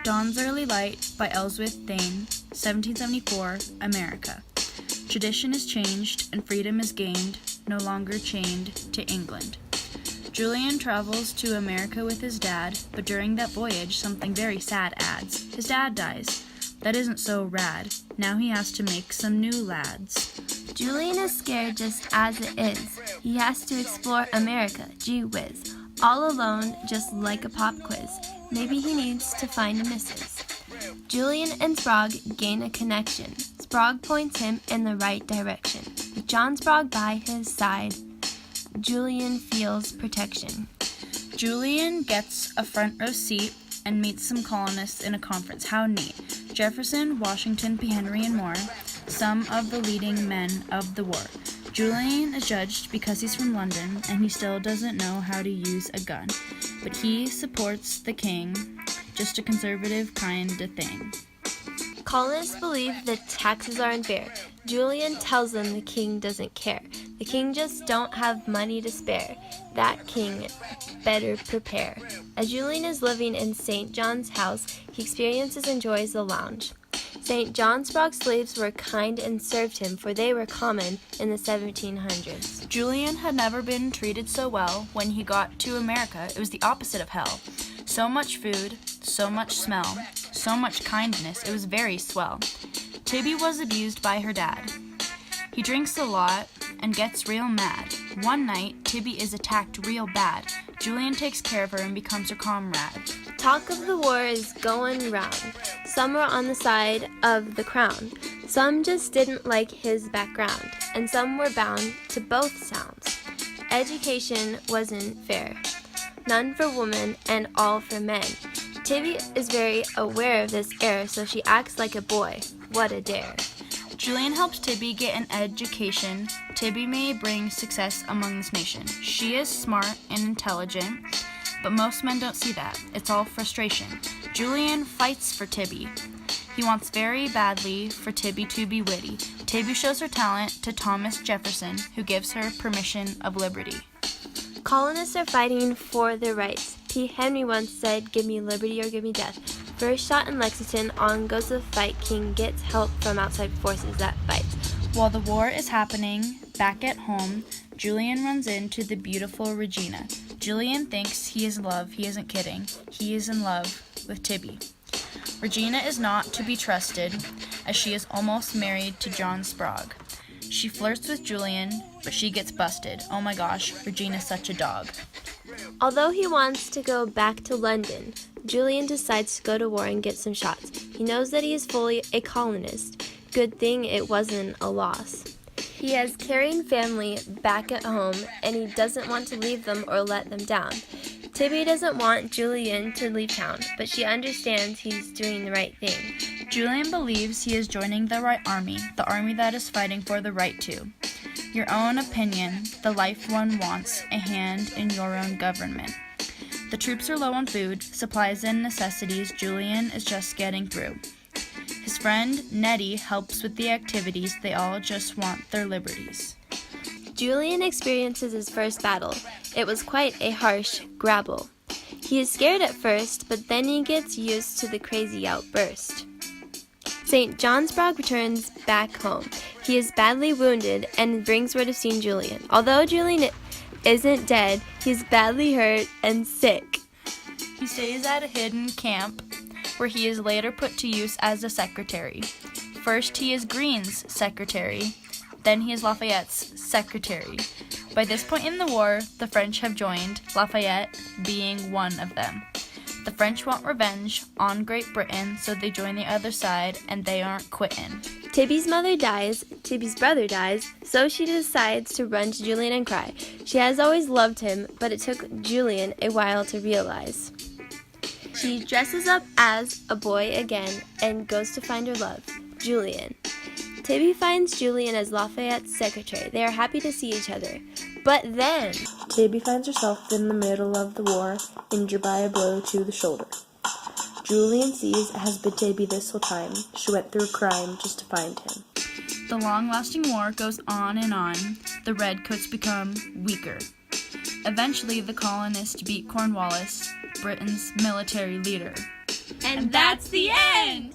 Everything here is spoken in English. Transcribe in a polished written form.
Dawn's Early Light by Ellsworth Thane, 1774, America. Tradition is changed and freedom is gained, no longer chained to England. Julian travels to America with his dad, but during that voyage something very sad adds. His dad dies. That isn't so rad. Now he has to make some new lads. Julian is scared just as it is. He has to explore America, gee whiz. All alone, just like a pop quiz. Maybe he needs to find a missus. Julian and Sprague gain a connection. Sprague points him in the right direction. With John Sprague by his side, Julian feels protection. Julian gets a front row seat and meets some colonists in a conference. How neat. Jefferson, Washington, P. Henry, and more, some of the leading men of the war. Julian is judged because he's from London and he still doesn't know how to use a gun. But he supports the king, just a conservative kind of thing. Colonists believe that taxes are unfair. Julian tells them the king doesn't care. The king just don't have money to spare. That king better prepare. As Julian is living in St. John's house, he experiences and enjoys the lounge. St. John Sprague's slaves were kind and served him, for they were common in the 1700s. Julian had never been treated so well. When he got to America, it was the opposite of hell. So much food, so much smell, so much kindness, it was very swell. Tibby was abused by her dad. He drinks a lot and gets real mad. One night, Tibby is attacked real bad. Julian takes care of her and becomes her comrade. Talk of the war is going round. Some were on the side of the crown. Some just didn't like his background. And some were bound to both sounds. Education wasn't fair. None for women and all for men. Tibby is very aware of this error, so she acts like a boy. What a dare. Julian helps Tibby get an education. Tibby may bring success among this nation. She is smart and intelligent, but most men don't see that. It's all frustration. Julian fights for Tibby. He wants very badly for Tibby to be witty. Tibby shows her talent to Thomas Jefferson, who gives her permission of liberty. Colonists are fighting for their rights. P. Henry once said, "Give me liberty or give me death." First shot in Lexington, on goes the fight. King gets help from outside forces that fight. While the war is happening, back at home, Julian runs into the beautiful Regina. Julian thinks he is in love. He isn't kidding. He is in love with Tibby. Regina is not to be trusted, as she is almost married to John Sprague. She flirts with Julian, but she gets busted. Oh my gosh, Regina's such a dog. Although he wants to go back to London, Julian decides to go to war and get some shots. He knows that he is fully a colonist. Good thing it wasn't a loss. He has caring family back at home, and he doesn't want to leave them or let them down. Tibby doesn't want Julian to leave town, but she understands he's doing the right thing. Julian believes he is joining the right army, the army that is fighting for the right to. Your own opinion, the life one wants, a hand in your own government. The troops are low on food, supplies and necessities. Julian is just getting through. His friend Nettie helps with the activities. They all just want their liberties. Julian experiences his first battle. It was quite a harsh grapple. He is scared at first, but then he gets used to the crazy outburst. St. John Sprague returns back home. He is badly wounded and brings word of seeing Julian. Although Julian isn't dead, he's badly hurt and sick. He stays at a hidden camp where he is later put to use as a secretary. First he is Greene's secretary, then he is Lafayette's secretary. By this point in the war, the French have joined, Lafayette being one of them. The French want revenge on Great Britain, so they join the other side, and they aren't quitting. Tibby's mother dies, Tibby's brother dies, so she decides to run to Julian and cry. She has always loved him, but it took Julian a while to realize. She dresses up as a boy again and goes to find her love, Julian. Tibby finds Julian as Lafayette's secretary. They are happy to see each other. But then Batabi finds herself in the middle of the war, injured by a blow to the shoulder. Julian sees it has Batabi this whole time. She went through a crime just to find him. The long-lasting war goes on and on. The redcoats become weaker. Eventually, the colonists beat Cornwallis, Britain's military leader. And that's the end!